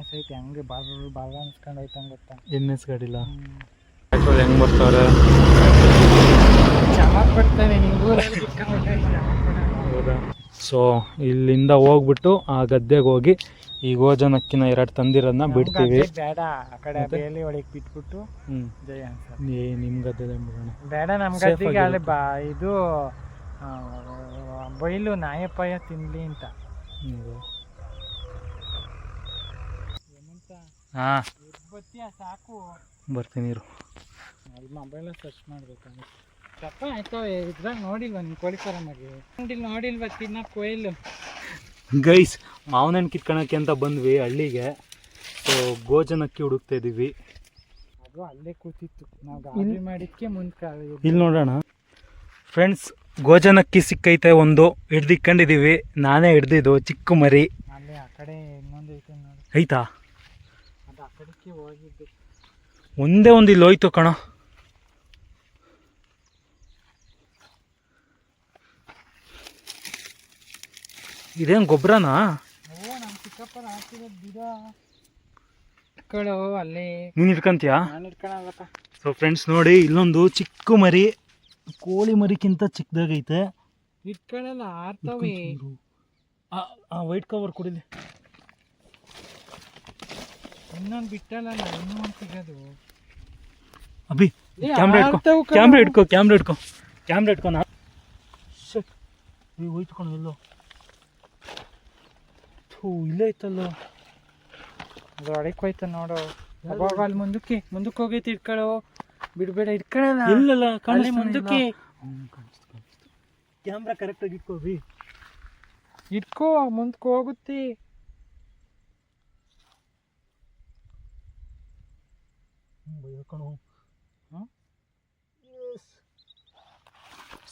S ಐತಿ ಹಂಗೆ ಬಾಳ ಅನ್ಸ್ಕೊಂಡು ಹೋಯ್ತಂಗೆ ಗೊತ್ತಾ. NS ಗಾಡಿಲ್ಲ ಹೆಂಗೆ ಬರ್ತಾವ್ರೆ ಚೆನ್ನಾಗಿ ಬರ್ತಾನೆ ನೀವು. ಹೌದಾ. ಸೊ ಇಲ್ಲಿಂದ ಹೋಗ್ಬಿಟ್ಟು ಆ ಗದ್ದೆಗೆ ಹೋಗಿ ಈ ಗೋಜನಕ್ಕಿನ 2 ತಂದಿರೋದನ್ನ ಬಿಡ್ತೀವಿ. ಬೇಡ ಆ ಕಡೆ ಬೇಲಿ ಒಳಗೆ ಬಿಟ್ಬಿಟ್ಟು ಜಯ ಅನ್ಸ ನಿಮ್ಮ ಗದ್ದೆದೆ ಬಿಡೋಣ. ಬೇಡ ನಮ್ಮ ಗದ್ದೆಗೆ ಅಲ್ಲಿ ಇದು ಬೈಲು ನಾಯಪಾಯ ತಿನ್ಲಿ ಅಂತ. ಹಾಂ ಬತ್ತೀಯ ಸಾಕು ಬರ್ತೀನಿ ಇರು. ಅಲ್ಲಿ ಮೊಬೈಲ ಸರ್ಚ್ ಮಾಡ್ಬೇಕಂತ ತಪ್ಪ ಆಯ್ತು. ಇದ್ರಾಗ ನೋಡಿಲ್ವ ನಿಮ್ಮ ಕೋಳಿ ಫಾರಮ್ಮಾಗಿ ನೋಡಿಲ್ವ ತಿನ್ನ ಕೊಯ್ಲು. ಗೈಸ್ ಮಾವಿನ ಹಣ್ಣು ಕಿತ್ಕೊಳಕ್ಕೆ ಅಂತ ಬಂದ್ವಿ ಹಳ್ಳಿಗೆ. ಸೊ ಗೋಜನಕ್ಕಿ ಹುಡುಕ್ತಾ ಇದ್ದೀವಿ. ಅದು ಅಲ್ಲೇ ಕೂತಿತ್ತು ನಾವು ಗಾಡಿ ಮಾಡಿದ್ಕೆ ಮುಂದೆ. ಇಲ್ಲಿ ನೋಡೋಣ ಫ್ರೆಂಡ್ಸ್, ಗೋಜನಕ್ಕಿ ಸಿಕ್ಕೈತೆ. ಒಂದು ಹಿಡ್ದಿಕ್ಕೊಂಡಿದ್ದೀವಿ. ನಾನೇ ಹಿಡ್ದಿದ್ದು ಚಿಕ್ಕ ಮರಿ. ಅಲ್ಲೇ ಆ ಕಡೆ ಇನ್ನೊಂದು ಐತೆ ನೋಡಿ. ಐತಾ? ಅದು ಆ ಕಡೆಗೆ ಹೋಗಿದ್ದು. ಒಂದೇ ಒಂದು ಇಲ್ಲಿ ಹೋಯ್ತು ಕಣ. ಇದೇನು ಗೊಬ್ಬರನಾ? ನಮ್ಮ ಚಿಕ್ಕಪ್ಪರ ಹಾಕಿರೋದು ಗಿಡ ಇಟ್ಕೊಳ್ಳೋ ಅಲ್ಲೇ. ನೀನು ಇಟ್ಕೊಂತೀಯಾ? ನಾನು ಇಟ್ಕೊಳ್ಳಲ್ಲಪ್ಪ. ಸೊ ಫ್ರೆಂಡ್ಸ್ ನೋಡಿ, ಇಲ್ಲೊಂದು ಚಿಕ್ಕ ಮರಿ, ಕೋಳಿ ಮರಿಕ್ಕಿಂತ ಚಿಕ್ಕದಾಗೈತೆ. ಇಟ್ಕೊಳ್ಳಲ್ಲ ಆರ್ತವೆ. ಆ ವೈಟ್ ಕವರ್ ಕೊಡಿಲಿ. ಇನ್ನೊಂದು ಬಿಟ್ಟಲ್ಲ ಇನ್ನೂ ಒಂದು ಸಿಗೋದು. ಅಭಿ ಕ್ಯಾಮ್ರಾ ಇಟ್ಕೊ. ನಾ ಹೋಯ್ತು ಎಲ್ಲೋ. ಇಲ್ಲೇ ಐತಲ್ಲ. ಅದು ಒಳಕ್ಕೆ ಹೋಯ್ತು ನೋಡು. ಅವಾಗ ಅಲ್ಲಿ ಮುಂದಕ್ಕೆ ಹೋಗೈತಿ. ಇಟ್ಕೊಳ್ಳೋ ಬಿಡ್ಬೇಡ. ಇಟ್ಕೊಳ್ಳಲ್ಲ ಇಲ್ಲಲ್ಲ ಕಾಣಲಿ. ಮುಂದಕ್ಕೆ ಕ್ಯಾಮ್ರಾ ಕರೆಕ್ಟಾಗಿ ಇಟ್ಕೋವಿ. ಇಟ್ಕೋ ಮುಂದಕ್ಕೆ ಹೋಗುತ್ತೆ.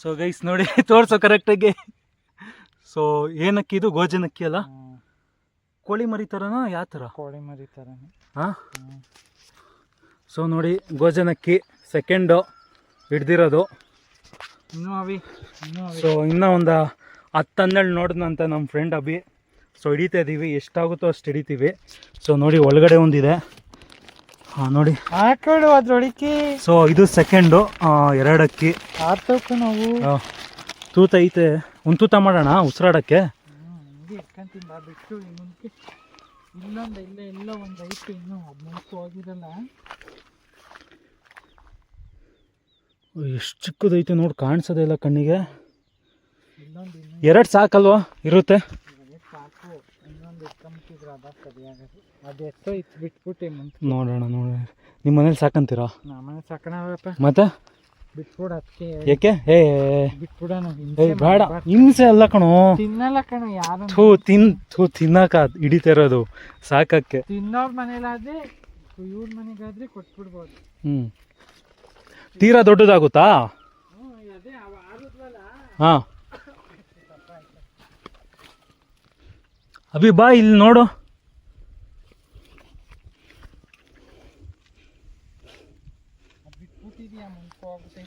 ಸೊ ಗೈಸ್ ನೋಡಿ ತೋರ್ಸೋ ಕರೆಕ್ಟಾಗಿ. ಸೊ ಏನಕ್ಕಿ ಇದು? ಗೋಜನಕ್ಕಿ ಅಲ್ಲ? ಕೋಳಿ ಮರಿ ಥರನಾ? ಯಾವ ಥರ? ಕೋಳಿ ಮರಿ ಥರನೇ. ಹಾಂ. ಸೊ ನೋಡಿ ಗೋಜನಕ್ಕಿ ಸೆಕೆಂಡು ಹಿಡ್ದಿರೋದು. ಸೊ ಇನ್ನೂ ಒಂದು 10-12 ನೋಡಿದ್ನಂತ ನಮ್ಮ ಫ್ರೆಂಡ್ ಅಭಿ. ಸೊ ಹಿಡಿತಾ ಇದ್ದೀವಿ, ಎಷ್ಟಾಗುತ್ತೋ ಅಷ್ಟು ಹಿಡಿತೀವಿ. ಸೊ ನೋಡಿ ಒಳಗಡೆ ಒಂದಿದೆ. ಹಾಂ ನೋಡಿ ಹಾಕೊಡು ಅದ್ರೊಳಕ್ಕೆ. ಸೊ ಇದು ಸೆಕೆಂಡು. 2 ಅಕ್ಕಿ ಆರ್ತವಕ್ಕೆ ನಾವು ತೂತ ಐತೆ. ಒಂದು ತೂತ ಮಾಡೋಣ ಉಸಿರಾಡೋಕ್ಕೆ. ಹಿಂಗೆ ಇಟ್ಕೊಂತೀನಿ ಬಾ ಬಿಟ್ಟು. ಮುಂದಕ್ಕೆ ಇನ್ನೊಂದು ಎಲ್ಲ ಒಂದು ಐತೆ ಇನ್ನೂ. ಅದು ಮುಂದಕ್ಕೆ ಹೋಗಿರಲ್ಲ. ಎಷ್ಟು ಚಿಕ್ಕದೈತೆ ನೋಡಿ, ಕಾಣಿಸೋದೇ ಇಲ್ಲ ಕಣ್ಣಿಗೆ. ಇನ್ನೊಂದು 2 ಸಾಕಲ್ವಾ? ಇರುತ್ತೆ ಸಾಕು. ಇನ್ನೊಂದು ಇಟ್ಕೊಂಬಿಟ್ಟಿದ್ರೆ ಅದ ಸರಿಯಾಗದು. ಅದು ಎಷ್ಟೋ ಇತ್ತು ಬಿಟ್ಬಿಟ್ಟು ಮುಂದೆ ನೋಡೋಣ. ನಿಮ್ಮ ಮನೇಲಿ ಸಾಕಂತೀರಾ? ನಮ್ಮನೆ ಸಾಕಣಪ್ಪ. ಮತ್ತೆ ಬಿಟ್ಬಿಡು. ಅದಕ್ಕೆ ಯಾಕೆ? ಬಿಟ್ಬಿಡೋಣ. ಬೇಡ, ಹಿಂಸೆ ಅಲ್ಲ ಕಣೋ. ತಿನ್ನಲ್ಲ ಕಣೋ ಯಾರು. ತಿನ್ನಕ ಹಿಡಿತಾ ಇರೋದು ಸಾಕಕ್ಕೆ. ತಿನ್ನೋರ್ ಮನೇಲಾದ್ರೆ ಇವ್ರ ಮನೆಗಾದ್ರೆ ಕೊಟ್ಬಿಡ್ಬೋದು. ತೀರಾ ದೊಡ್ಡದಾಗುತ್ತಾ? ಅದೇ ಆಗುತ್ತಲ್ಲ. ಹಾಂ ಅಭಿ ಬಾ ಇಲ್ಲಿ ನೋಡು. ಬಿಟ್ಬಿಟ್ಟಿದ್ಯಾ ಮುಂದಕ್ಕೆ ಹೋಗುತ್ತೆ.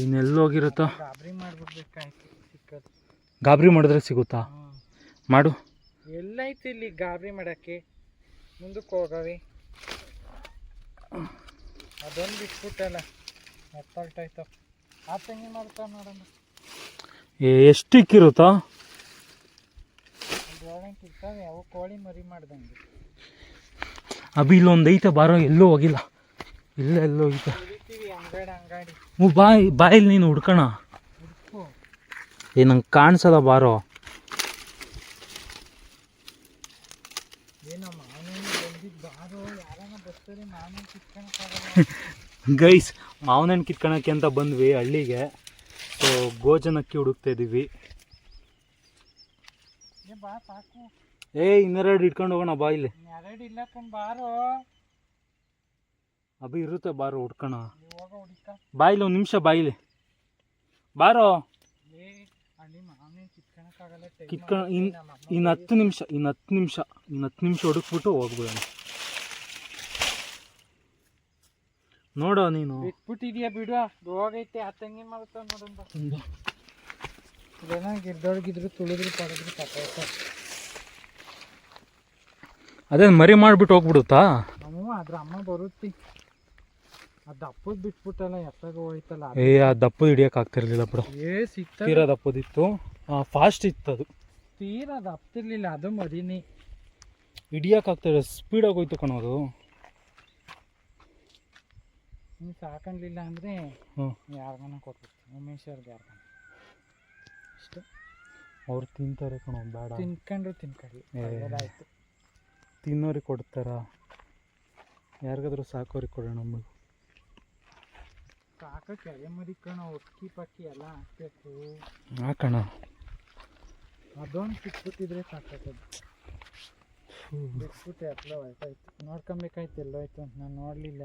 ಇನ್ನೆಲ್ಲೋಗಿರುತ್ತೋ? ಗಾಬರಿ ಮಾಡ್ಬಿಡ್ಬೇಕಾಯ್ತು. ಸಿಕ್ಕದು ಗಾಬರಿ ಮಾಡಿದ್ರೆ ಸಿಗುತ್ತಾ? ಮಾಡು. ಎಲ್ಲೈತಿ ಇಲ್ಲಿ ಗಾಬರಿ ಮಾಡೋಕ್ಕೆ? ಮುಂದಕ್ಕೆ ಹೋಗವಿ. ಅದೊಂದು ಬಿಟ್ಬಿಟ್ಟಲ್ಲ ಎತ್ತಲ್ಟಾಯ್ತು. ಆ ತಂಗಿ ಮಾಡ್ತಾವ ನೋಡೋಣ. ಎಷ್ಟು ಇಕ್ಕಿರುತ್ತೋ? ಅದ್ರೊಳಗೆ ಇರ್ತಾವೆ ಅವು ಕೋಳಿ ಮರಿ ಮಾಡ್ದಂಗೆ. ಅಭಿ ಇಲ್ಲೊಂದು ಐತೆ ಬಾರೋ, ಎಲ್ಲೂ ಹೋಗಿಲ್ಲ. ಎಲ್ಲೋ ಐತೆ. ಅಂಗಡಿ ಬಾಯಲ್ಲಿ ನೀನು ಹುಡ್ಕೋಣ. ನಂಗೆ ಕಾಣಿಸಲ್ಲ ಬಾರೋ. ಗೈಸ್ ಮಾವಿನ ಹಣ್ಣು ಕಿತ್ಕೊಳಕ್ಕೆ ಅಂತ ಬಂದ್ವಿ ಹಳ್ಳಿಗೆ. ಸೊ ಗೋಜನಕ್ಕಿ ಹುಡುಕ್ತಾ ಇದ್ದೀವಿ. ಇನ್ನೆರಡು ಇಟ್ಕೊಂಡು ಹೋಗೋಣ ಬಾ. ಇಲ್ಲಿ ಅಭಿ ಇರುತ್ತೆ ಬಾರೋ, ಹುಡ್ಕೋಣ. ಬಾಯಿಲಿ 1 ನಿಮಿಷ, ಬಾಯಿಲಿ ಬಾರೋ. ಇನ್ನು 10 ನಿಮಿಷ ಹುಡುಕ್ಬಿಟ್ಟು ಹೋಗ್ಬಿಡೋಣ. ನೋಡೋ ನೀನು ಬಿಟ್ಬಿಟ್ಟಿದ್ಯಾ? ಬಿಡು, ಹೋಗೈತೆ. ಆ ತಂಗಿ ಮಾಡ್ತಾವ ನೋಡೋಣ. ಗಿಡ್ದೊಳಗಿದ್ರು ತುಳಿದ್ರು ಪಡೆದ್ರು ತಪ್ಪಾಯ್ತು. ಅದೇನು ಮರಿ ಮಾಡಿಬಿಟ್ಟು ಹೋಗ್ಬಿಡುತ್ತಾ? ನಾವು ಅದ್ರ ಅಮ್ಮ ಬರುತ್ತೆ. ಅದು ದಪ್ಪದ ಬಿಟ್ಬಿಟ್ಟಲ್ಲ ಎತ್ತಾಗ ಹೋಯ್ತಲ್ಲ ಆ ದಪ್ಪದ ಹಿಡಿಯೋಕೆ ಆಗ್ತಿರ್ಲಿಲ್ಲ ಬಿಡು. ಸಿಗ್ತದೆ. ತೀರಾ ದಪ್ಪದಿತ್ತು, ಫಾಸ್ಟ್ ಇತ್ತು ಅದು. ತೀರಾ ದಪ್ಪತಿರ್ಲಿಲ್ಲ, ಅದು ಮರಿನಿ ಹಿಡಿಯೋಕೆ ಆಗ್ತಿಲ್ಲ, ಸ್ಪೀಡಾಗಿ ಹೋಯ್ತು ಕಣೋದು. ನೀವು ಸಾಕೊಂಡಿಲ್ಲ ಅಂದರೆ ಯಾರಿಗಾನ ಕೊಟ್ಬಿಡ್ತೀನಿ, ಉಮೇಶ್ ಅವ್ರಿಗೆ ಯಾರಿಗಾನ ಅಷ್ಟು. ಅವ್ರು ತಿಂತಾರೆ ಕಣೋ, ಬೇಡ. ತಿನ್ಕೊಳ್ಳಿ ಆಯಿತು. ತಿನ್ನೋರಿಗೆ ಕೊಡ್ತಾರ, ಯಾರಿಗಾದ್ರೂ ಸಾಕೋರಿಗೆ ಕೊಡೋಣ. ನಮಗೆ ಸಾಕಕ್ಕೆ ಎಲೆ ಮರಿ ಕಣ, ಒಕ್ಕಿ ಪಕ್ಕಿ ಎಲ್ಲ ಹಾಕ್ಬೇಕು. ಹಾಕೋಣ. ಅದೊಂದು ಸಿಕ್ಬಿಟ್ಟಿದ್ರೆ ಸಾಕಾಗೋದು. ಬಿಟ್ಬಿಟ್ಟು ಎಲ್ಲ ಹೋಯ್ತಾಯ್ತು. ನೋಡ್ಕೊಬೇಕಾಯ್ತು ಎಲ್ಲೋಯ್ತು ಅಂತ ನಾನು ನೋಡಲಿಲ್ಲ.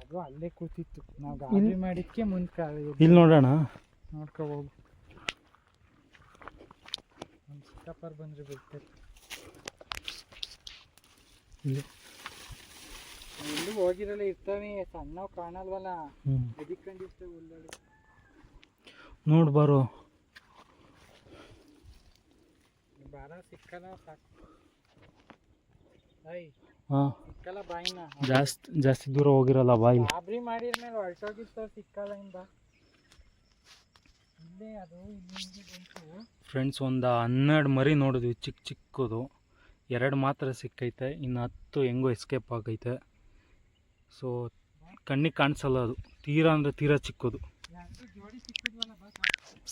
ಅದು ಅಲ್ಲೇ ಕೂತಿತ್ತು, ನಾವು ಗಾಡಿ ಮಾಡಿದ್ಕೆ ಮುಂದೆ ಇಲ್ಲಿ ನೋಡೋಣ. ನೋಡ್ಕೊ ಹೋಗು. ನಮ್ಮ ಚಿಕ್ಕಪ್ಪರು ಬಂದರೆ ಬಿಡ್ತಾರೆ. ಎಲ್ಲೂ ಹೋಗಿರಲ್ಲ, ಇರ್ತವೆ ಸಣ್ಣವು ಕಾಣಲ್ವಲ್ಲ, ಎದಿಕೊಂಡಿಷ್ಟೇ ಉಳ್ಳಾಡಿ. ನೋಡ್ಬಾರೋ ಬಾರ, ಸಿಕ್ಕಲ್ಲ ಸಾಕು. ಸಿಕ್ಕಲ್ಲ ಬಾಯಿನ. ಜಾಸ್ತಿ ದೂರ ಹೋಗಿರಲ್ಲ ಬಾಯಿ. ಗಾಬರಿ ಮಾಡಿದ್ಮೇಲೆ ಹೊರಟೋಗಿರ್ತಾವ, ಸಿಕ್ಕಲ್ಲ ಇಂದ ಇಲ್ಲೇ ಅದು ಇಲ್ಲಿ ಬಂತು. ಫ್ರೆಂಡ್ಸ್, ಒಂದು 12 ಮರಿ ನೋಡಿದ್ವಿ, ಚಿಕ್ಕದು. 2 ಮಾತ್ರ ಸಿಕ್ಕೈತೆ, ಇನ್ನು 10 ಹೆಂಗೋ ಎಸ್ಕೇಪ್ ಆಗೈತೆ. ಸೊ ಕಣ್ಣಿಗೆ ಕಾಣಿಸಲ್ಲ ಅದು, ತೀರಾ ಅಂದರೆ ತೀರಾ ಚಿಕ್ಕದು.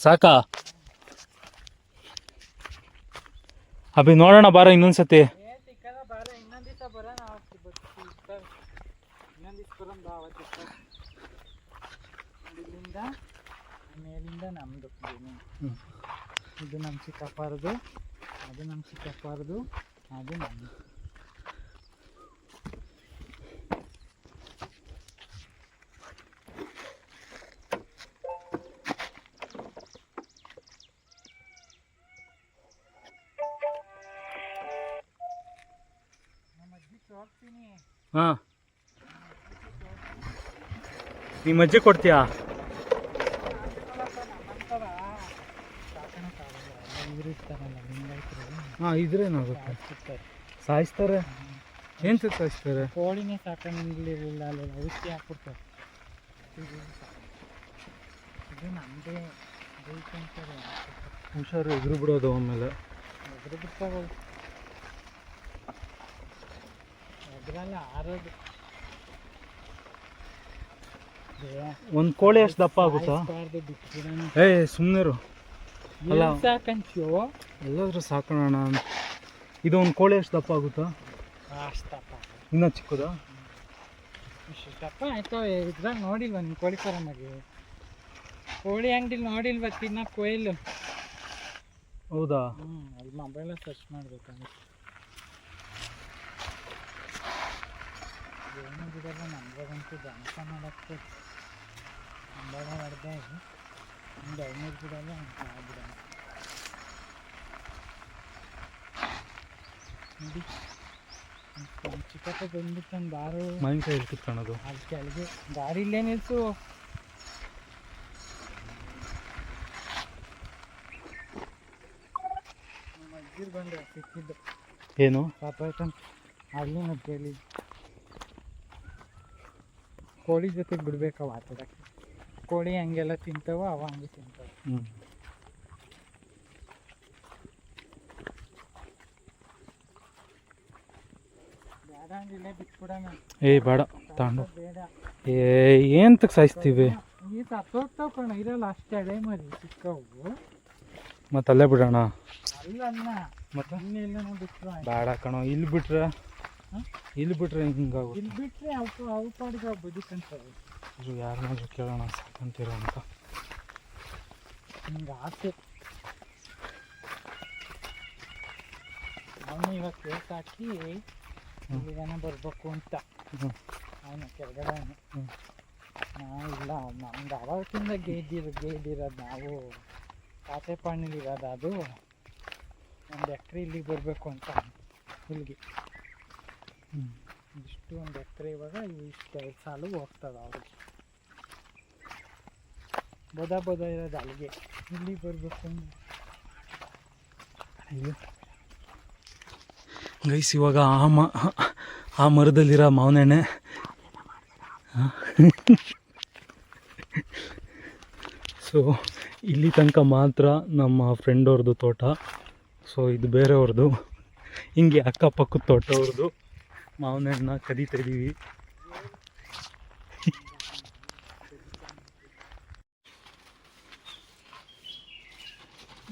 ಸಾಕಾ ಅಭಿ? ನೋಡೋಣ ಬಾರ ಇನ್ನೊಂದ್ಸತಿ. ಸಿಕ್ಕಲ್ಲ ಬಾರ, ಇನ್ನೊಂದು ದಿವಸ ಬರೋಣ. ಇನ್ನೊಂದು ದಿವಸ ಬರೋಣ ಬಾ. ಇಲ್ಲಿಂದ ಮೇಲಿಂದ ನಮ್ಮದು ಇದು ನಮ್ಮ ಚಿಕ್ಕಪ್ಪರದು, ಅದು ನಮ್ಮ ಚಿಕ್ಕಪ್ಪರದು, ಅದು ನಮ್ಮದು. ಹಾಂ, ನಿಮ್ಮ ಅಜ್ಜಿ ಕೊಡ್ತೀಯಾ? ಹಾಂ, ಇದ್ರೇನಾಗುತ್ತೆ? ಸಾಯಿಸ್ತಾರೆ. ಏನು ಸಾಯಿಸ್ತಾರೆ? ಕೋಳಿನೇ ಸಾಕೊಂಡಿರಲಿಲ್ಲ, ಅಲ್ಲಿ ಔಷಧಿ ಹಾಕ್ಬಿಡ್ತಾರೆ. ಇದು ನಮ್ಮದೇ ಬೈಕೊಂತಾರೆ. ಹುಷಾರು, ಎದುರು ಬಿಡೋದು ಆಮೇಲೆ. ಎದುರು ಬಿಡ್ತಾವೆ, ಎದುರಲ್ಲ ಆರೋದು. ಒಂದು ಕೋಳಿ ಎಷ್ಟು ದಪ್ಪ ಆಗುತ್ತಾ? ಸುಮ್ಮನಿರು. ಅಲ್ಲ ಸಾಕಂಚು ಎಲ್ಲಾದ್ರೂ ಸಾಕೋಣ. ಇದು ಒಂದು ಕೋಳಿ ಎಷ್ಟು ದಪ್ಪ ಆಗುತ್ತಾ? ಅಷ್ಟು ದಪ್ಪ. ಇನ್ನೂ ಚಿಕ್ಕದಾ? ಇಷ್ಟು ದಪ್ಪ ಆಯ್ತು. ಇದ್ರಾಗ ನೋಡಿಲ್ವ ನಿಮ್ಮ ಕೋಳಿ ಫಾರಮಾಗಿ? ಕೋಳಿ ಅಂಗಡಿಲಿ ನೋಡಿಲ್ವ ತಿನ್ನ ಕೊಯ್ಲು? ಹೌದಾ? ಅಲ್ಲಿ ಮೊಬೈಲ ಸರ್ಚ್ ಮಾಡ್ಬೇಕಂತ. ಏನು ಬಿಡಲ್ಲ, ನಮ್ಗಂತೂ ದನಸ ಮಾಡೋಕ್ಕೆ ಅಂಬಾಡ ಹೊಡೆದ. ಒಂದು 500 ಬಿಡಲ್ಲ, ಬಿಡಲ್ಲ. ನೋಡಿ, ಚಿಕ್ಕಪ್ಪ ಬಂದ್ಬಿಟ್ಟು ನನ್ನ ಬಾರು ಮಾವಿನಕಾಯಿ ಇಲ್ಲಿ ಕಿತ್ಕೊಳ್ಳೋದು. ಅಲ್ಲಿ ಕೆಳಗೆ ಗಾಡಿ ಇಲ್ಲೇ ನಿಲ್ಸು. ನಮ್ಮ ಅಜ್ಜಿರು ಬಂದು ಸಿಕ್ಕಿದ್ದು. ಏನು ಸಾಪಾಯ್ತಂತ ಆಗಲಿ ಮತ್ತೆ ಕೇಳಿ. ಕೋಳಿ ಜೊತೆಗೆ ಬಿಡ್ಬೇಕವ ಆಟಾಡಕ್ಕೆ. ಕೋಳಿ ಹಂಗೆಲ್ಲ ತಿಂತಾವ, ಅವ ಹಂಗೆ ತಿಂತಾವ. ಬೇಡ ಅಂದ್ರೆ ಬಿಟ್ಬಿಡೋಣ. ಬೇಡ ತಗೊಂಡು. ಬೇಡ, ಏನಕ್ಕೆ ಸಾಯಿಸ್ತೀವಿ? ಈ ಸತ್ತೋಗ್ತಾವ ಕಣ, ಇರಲ್ಲ ಅಷ್ಟೇ ಎಡೆ ಮರಿ ಚಿಕ್ಕವು. ಮತ್ತೆ ಅಲ್ಲೇ ಬಿಡೋಣ. ಅಲ್ಲ ಮತ್ತೆ ಇನ್ನೆಲ್ಲ ಬಿಟ್ರು ಬೇಡ ಕಣೋ. ಇಲ್ಲಿ ಬಿಟ್ರೆ ಹಿಂಗಾಗುತ್ತೆ. ಇಲ್ಲಿ ಬಿಟ್ರೆ ಅವು ಪಾಡಿಗೆ ಅವು ಬದುಕಂತವೆ. ಯಾರನ್ನಾದ್ರೂ ಕೇಳೋಣ ಸಾಕಂತೀರ ಅಂತ. ನಿಮ್ಗೆ ಆಸೆ. ಅವನು ಇವಾಗ ಕೇಸ್ ಹಾಕಿ ಇಲ್ಲಿಗನ ಬರ್ಬೇಕು ಅಂತ. ಅವನು ಕೆಳಗಡೆ ಇಲ್ಲ, ನಮ್ಗೆ ಅವಾಗಿಂದ ಗೇದಿರೋದು ನಾವು ಖಾತೆ ಪಾಣಿಲಿರೋದು. ಅದು 1 ಎಕರೆ ಇಲ್ಲಿಗೆ ಬರಬೇಕು ಅಂತ. ಇಲ್ಲಿಗೆ ಇಷ್ಟು 1 ಎಕರೆ. ಇವಾಗ ಇಷ್ಟು 2 ಸಾಲು ಹೋಗ್ತದೆ ಅವ್ರಿಗೆ. ಬೋದ ಇರೋದು ಅಲ್ಲಿಗೆ, ಇಲ್ಲಿಗೆ ಬರಬೇಕು. ಗೈಸ್ ಇವಾಗ ಆ ಮರದಲ್ಲಿರೋ ಮಾವಿನ ಹಣ್ಣೆ ಸೊ ಇಲ್ಲಿ ತನಕ ಮಾತ್ರ ನಮ್ಮ ಫ್ರೆಂಡ್ ಅವ್ರದ್ದು ತೋಟ. ಸೊ ಇದು ಬೇರೆಯವ್ರದ್ದು. ಹಿಂಗೆ ಅಕ್ಕಪಕ್ಕದ ತೋಟವ್ರದ್ದು ಮಾವಿನ ಹಣ್ಣನ್ನ ಕದೀತಾ ಇದ್ದೀವಿ.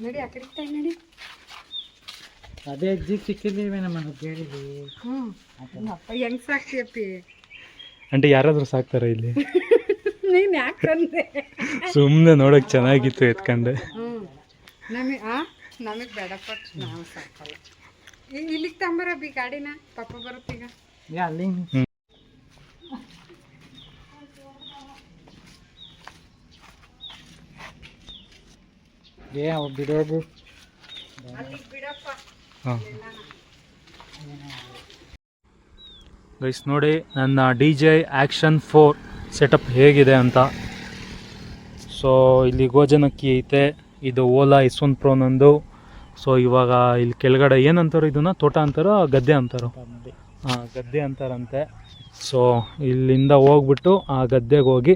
ನಡಿ ಆ ಕಡೆ ನಡಿ. ಅದೇ ಅಜ್ಜಿಗೆ ಸಿಕ್ಕಿದ್ದೀವಿ ನಮ್ಮನ್ನು ಕೇಳಿದ್ವಿ. ಅಪ್ಪ ಹೆಂಗ್ ಸಾಕ್ತಿಯಪ್ಪಿ? అంటే ಯಾರಾದರೂ ಸಾಕ್ತಾರೆ ಇಲ್ಲಿ? ನೀನು ಯಾಕೆ ತಂದೆ? ಸುಮ್ಮನೆ ನೋಡೋಕೆ ಚೆನ್ನಾಗಿತ್ತು ಎತ್ಕೊಂಡೆ. ನಮಗೆ ಬೇಡಪ್ಪ, ನಾವು ಸಾಕಲ್ಲ. ಇಲ್ಲಿಗೆ ತಂಬರಬ್ಬಿ ಗಾಡಿನ, ಪಾಪ ಬರುತ್ತೀಗ. ಅಲ್ಲಿ ಬಿಡೋದು ಬಿಡಪ್ಪ. ಹಾಂ ಗೈಸ್ ನೋಡಿ ನನ್ನ DJ ಆ್ಯಕ್ಷನ್ 4 ಸೆಟಪ್ ಹೇಗಿದೆ ಅಂತ. ಸೊ ಇಲ್ಲಿ ಗೋಜನಕ್ಕಿ ಐತೆ, ಇದು ಓಲಾ S1 Pro ನಂದು. ಸೊ ಇವಾಗ ಇಲ್ಲಿ ಕೆಳಗಡೆ ಏನಂತಾರೋ ಇದನ್ನು ತೋಟ ಅಂತಾರೋ ಗದ್ದೆ ಅಂತಾರೋ? ಹಾಂ ಗದ್ದೆ ಅಂತಾರಂತೆ. ಸೊ ಇಲ್ಲಿಂದ ಹೋಗ್ಬಿಟ್ಟು ಆ ಗದ್ದೆಗೆ ಹೋಗಿ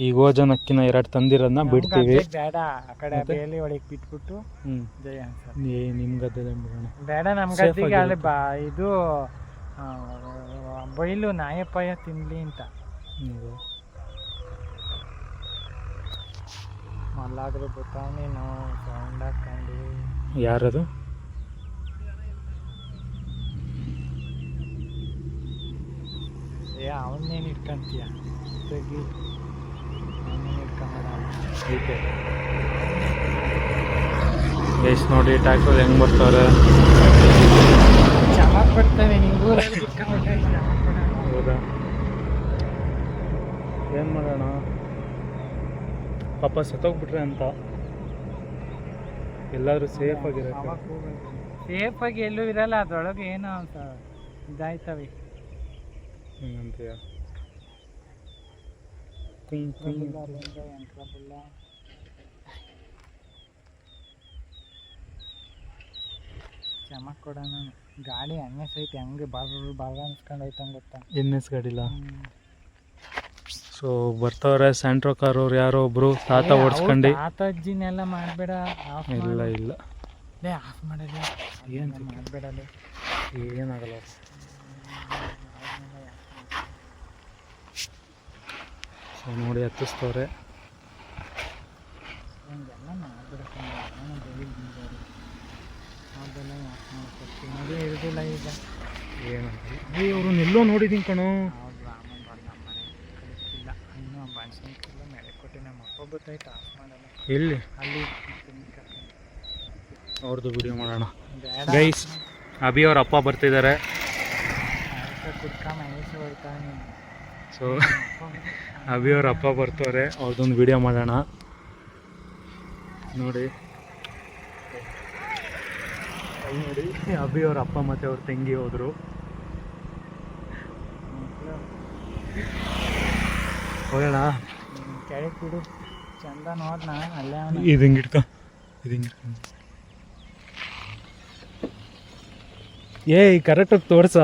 ಈ ಗೋಜನಕ್ಕಿನ 2 ತಂದಿರೋದನ್ನ ಬಿಡ್ತೀವಿ. ಬೇಡ, ಆ ಕಡೆ ಬೇಲಿ ಒಳಗೆ ಬಿಟ್ಬಿಟ್ಟು ಜಯ ಅನ್ಸರ್ ನಿಮ್ಮ ಗದ್ದೆದೆ ಬಿಡೋಣ. ಬೇಡ, ನಮ್ಮ ಗದ್ದೆಗೆ ಅಲ್ಲಿ ಇದು ಬೈಲು ನಾಯಪಾಯ ತಿನ್ಲಿ ಅಂತ. ಮಲ್ಲಾದ್ರೂ ಗೊತ್ತಾವ ನೀನು ಸೌಂಡ್ ಹಾಕೊಂಡು. ಯಾರದು? ಅವನ್ನೇನು ಇಟ್ಕೊಂತೀಯ? ತೆಗಿ, ಅವನ್ನೇನು ಇಟ್ಕೊಂಬೇಡ. ಎಷ್ಟು ನೋಡಿ ಟ್ಯಾಕ್ಟರ್ ಹೆಂಗೆ ಬರ್ತಾರೆ. ಚೆನ್ನಾಗಿ ಬರ್ತವೆ. ನಿಂಗೂ ಹೌದಾ? ಏನು ಮಾಡೋಣ, ಪಾಪ ಸತ್ತೋಗ್ಬಿಟ್ರೆ ಅಂತ. ಎಲ್ಲಾದರೂ ಸೇಫಾಗಿರತ್ತೆ. ಸೇಫಾಗಿ ಎಲ್ಲೂ ಇರಲ್ಲ, ಅದ್ರೊಳಗೆ ಏನೋ ಅಂತ ಇದಾಯ್ತವೆ. ಹಿಂಗಂತೀಯ? ಚಮಕ್ ಕೊಡೋಣ. ಗಾಡಿ ಹಂಗೆ ಸೈತಿ ಹಂಗೆ ಬಾಳ ಅನ್ಸ್ಕೊಂಡು ಹೋಯ್ತಂಗೆ ಗೊತ್ತಾ? NS ಗಾಡಿಲ್ಲ. ಸೊ ಬರ್ತಾವ್ರೆ ಸ್ಯಾಂಟ್ರೋ ಕಾರ್ ಅವ್ರು ಯಾರೋ ಒಬ್ರು ತಾತ ಓಡಿಸ್ಕೊಂಡು. ತಾತ ಅಜ್ಜಿನೆಲ್ಲ ಮಾಡಬೇಡ. ಇಲ್ಲ ಇಲ್ಲ ಆಫ್ ಮಾಡಲ್ಲ, ಏನು ಮಾಡಬೇಡಲ್ಲ, ಏನಾಗಲ್ಲ. ಸೊ ನೋಡಿ ಹತ್ತಿಸ್ತವ್ರೆ. ಹಂಗೆಲ್ಲ ಮಾಡಬೇಡ, ಅದೆಲ್ಲ ಯಾಕೆ ಮಾಡ್ಕೊಡ್ತೀನಿ? ಅದೇ ಇರೋದಿಲ್ಲ ಈಗ. ಏನಂತ ಅವ್ರನ್ನೆಲ್ಲೋ ನೋಡಿದ್ದೀನಿ ಕಣೋ. ಹೌದು, ಆಮೇಲೆ ಬಂದು ನಮ್ಮ ಮನೆ ಕಳಿಸಿಲ್ಲ ಇನ್ನೂ. ಬಾಣ್ಸಿನಿಕ್ಕೆಲ್ಲ ಮೇಲೆ ಕೊಟ್ಟು ನಮ್ಮ ಅಪ್ಪ ಗೊತ್ತಾಯ್ತು ಆಫ್ ಮಾಡಲ್ಲ. ಎಲ್ಲಿ? ಅಲ್ಲಿ ಅವ್ರದ್ದು ವಿಡಿಯೋ ಮಾಡೋಣ. ಬೇಡ, ಗೈಸ್ ಅಭಿ ಅವ್ರ ಅಪ್ಪ ಬರ್ತಿದ್ದಾರೆ. ಕುಡ್ಕ ಮಹೇಶ್ ಹೋಯ್ತಾನೆ. ಸೊ ಅಭಿ ಅವ್ರ ಅಪ್ಪ ಬರ್ತಾರೆ, ಅವ್ರದ್ದೊಂದು ವಿಡಿಯೋ ಮಾಡೋಣ ನೋಡಿ. ನೋಡಿ ಅಭಿ ಅವ್ರ ಅಪ್ಪ ಮತ್ತು ಅವ್ರ ತಂಗಿ ಹೋದರು. ಹೋಗೋಣ. ಕೆಳಗೆ ಬಿಡು, ಚಂದ ನೋಡ್ನ ಅಲ್ಲೇ. ಇದು ಹಿಂಗೆ ಇಟ್ಕೊ, ಇದು ಹಿಂಗೆ ಏಯ್ ಕರೆಕ್ಟಾಗಿ ತೋರ್ಸ.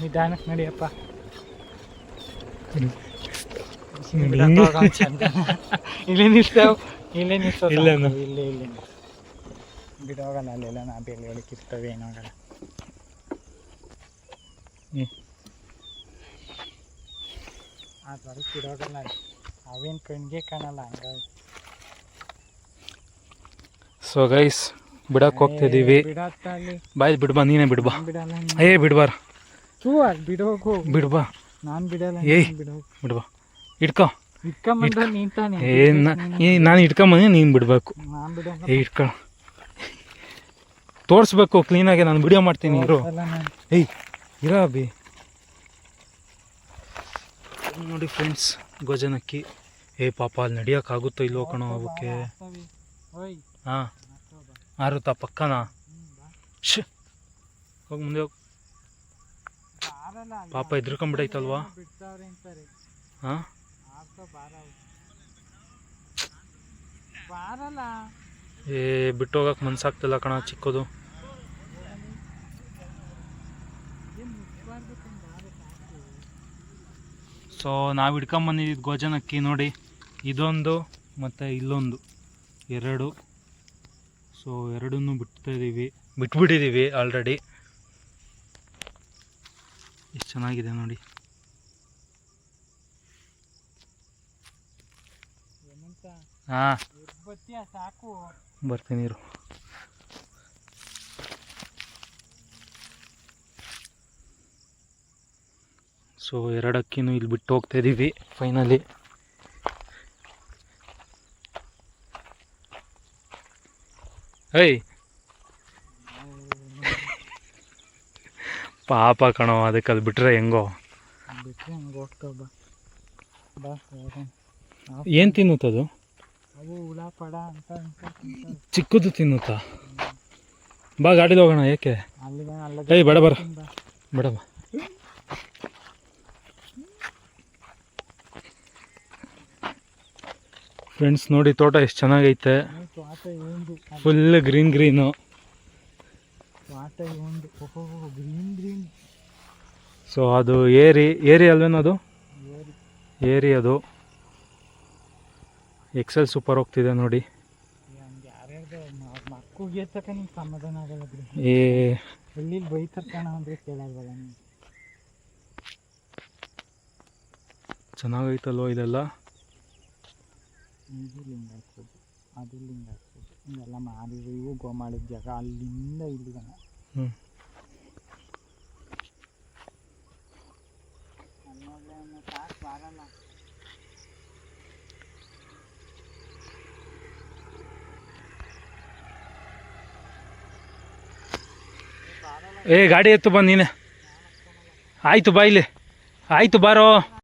ನಿಧಾನಕ್ಕೆ ನಡಿಯಪ್ಪ. ಇಲ್ಲೇ ನಿಲ್ತಾವ್, ಇಲ್ಲೇ ನಿಲ್ಸೋ. ಇಲ್ಲೇ ಬಿಡೋಗಲ್ಲ, ಅಲ್ಲೆಲ್ಲ ನಾ ಬೇಲಿ ಒಳಗೆ ಇರ್ತವೆ, ಏನಾಗಲ್ಲ. ಅದ್ರೊಳಗೆ ಬಿಡೋಗಲ್ಲ, ಅವೇನು ಕಣ್ಗೆ ಕಾಣಲ್ಲ ಹಂಗಾಗಿ. So guys ಬಿಡಕ್ಕೆ ಹೋಗ್ತಿದ್ದೀವಿ. ಬಿಡತ್ತ ಅಲ್ಲಿ ಬಾಯ್ ಬಿಡ್ಬಾ, ನೀನೇ ಬಿಡ್ಬಾ. ಬಿಡಲ್ಲ. ಏ ಬಿಡ್ಬಾರ, ಬಿಡೋಗು. ಬಿಡ್ಬಾ. ನಾನು ಬಿಡಲ್ಲ. ಏಯ್ ಬಿಡ್ಬಾ, ಇಟ್ಕೊ. ಇಟ್ಕೊಂಬಂದ್ರೆ ನೀನ್ ತಾನೆ. ನಾನು ಇಟ್ಕೊಂಬಂದು ನೀನು ಬಿಡಬೇಕು. ನಾನು ಬಿಡಲ್ಲ. ಏ ಇಟ್ಕೊ, ತೋರಿಸ್ಬೇಕು ಕ್ಲೀನಾಗಿ. ನಾನು ವಿಡಿಯೋ ಮಾಡ್ತೀನಿ ಇರು. ಏಯ್ ಇರೋ ಅಭಿ. ನೋಡಿ ಫ್ರೆಂಡ್ಸ್, ಗೋಜನಕ್ಕಿ. ಏ ಪಾಪ ಅಲ್ಲಿ ನಡಿಯೋಕ್ಕಾಗುತ್ತೋ ಇಲ್ವೋ ಕಣೋ ಅವಕ್ಕೆ. ಹಾಂ ಆರುತ್ತಾ ಪಕ್ಕನಾ? ಹೋಗಿ ಮುಂದೆ ಹೋಗಿ. ಪಾಪ ಎದ್ರಕೊಂಬಿಡೈತಲ್ವಾ? ಹಾಂ ಏ ಬಿಟ್ಟು ಹೋಗಕ್ಕೆ ಮನ್ಸಾಗ್ತಿಲ್ಲ ಕಣ ಚಿಕ್ಕದು. ಸೊ ನಾವು ಹಿಡ್ಕೊಂಬಂದಿದ್ದು ಗೋಜನಕ್ಕಿ ನೋಡಿ, ಇದೊಂದು ಮತ್ತು ಇಲ್ಲೊಂದು ಎರಡು. ಸೊ ಎರಡನ್ನೂ ಬಿಟ್ಬಿಟ್ಟಿದ್ದೀವಿ ಆಲ್ರೆಡಿ. ಎಷ್ಟು ಚೆನ್ನಾಗಿದೆ ನೋಡಿ. ಹಾಂ ಸಾಕು, ಬರ್ತೀನಿ ಇರು. ಸೊ ಎರಡು ಅಕ್ಕಿನೂ ಇಲ್ಲಿ ಬಿಟ್ಟು ಹೋಗ್ತಾ ಇದ್ದೀವಿ ಫೈನಲಿ. ಏಯ್ ಪಾಪ ಕಣೋ, ಅದಕ್ಕೆ ಅದು ಬಿಟ್ಟರೆ ಹೆಂಗೋ. ಬಿಟ್ಟರೆ ಹಂಗೆ ಹೋಗ್ತಾವ. ಬಾ ಏನು ತಿನ್ನುತ್ತದು? ಅವು ಹುಳ ಪಡ ಅಂತ ಚಿಕ್ಕದು ತಿನ್ನುತ್ತಾ? ಬಾ ಗಾಡೀಲಿ ಹೋಗೋಣ. ಏಕೆ? ಅಲ್ಲಿ ಏಯ್ ಬೇಡ ಬೇಡ ಬೇಡ ಬಾ. ಫ್ರೆಂಡ್ಸ್ ನೋಡಿ ತೋಟ ಎಷ್ಟು ಚೆನ್ನಾಗೈತೆ, ಫುಲ್ ಗ್ರೀನು. ಗ್ರೀನ್. ಸೊ ಅದು ಏರಿ ಅಲ್ವೇನೋ, ಅದು ಏರಿ. ಅದು ಎಕ್ಸೆಲ್ ಸೂಪರ್ ಹೋಗ್ತಿದೆ ನೋಡಿ. ಮಕ್ಕಳಿಗೆ ತಕ್ಕ ನಿಮ್ಗೆ ಸಮಾಧಾನ ಆಗಲ್ಲ ಬಿಡಿ. ಎಲ್ಲಿ ಬೈತಾರೆ ಕಣ ಅಂದರೆ ಕೇಳಲ್ವಲ್ಲ ನೀವು. ಚೆನ್ನಾಗೈತಲ್ವ ಇದೆಲ್ಲ. ಇದು ಲಿಂಗ ಹಾಕ್ಬೋದು, ಅದು ಲಿಂಗ ಹಾಕ್ಬೋದು, ಹಿಂಗೆಲ್ಲ ಮಾಡಿದ್ರು. ಇವು ಗೋ ಮಾಡಿದ ಜಾಗ ಅಲ್ಲಿಂದ ಇಲ್ಲಿಗೆ. ಹ್ಞೂ ಸಾಕು ಬರಲ್ಲ. ಗಾಡಿ ಎತ್ತು ಬಂದು ನೀನೆ. ಆಯಿತು ಬಾ ಇಲ್ಲಿ, ಆಯಿತು ಬಾರೋ.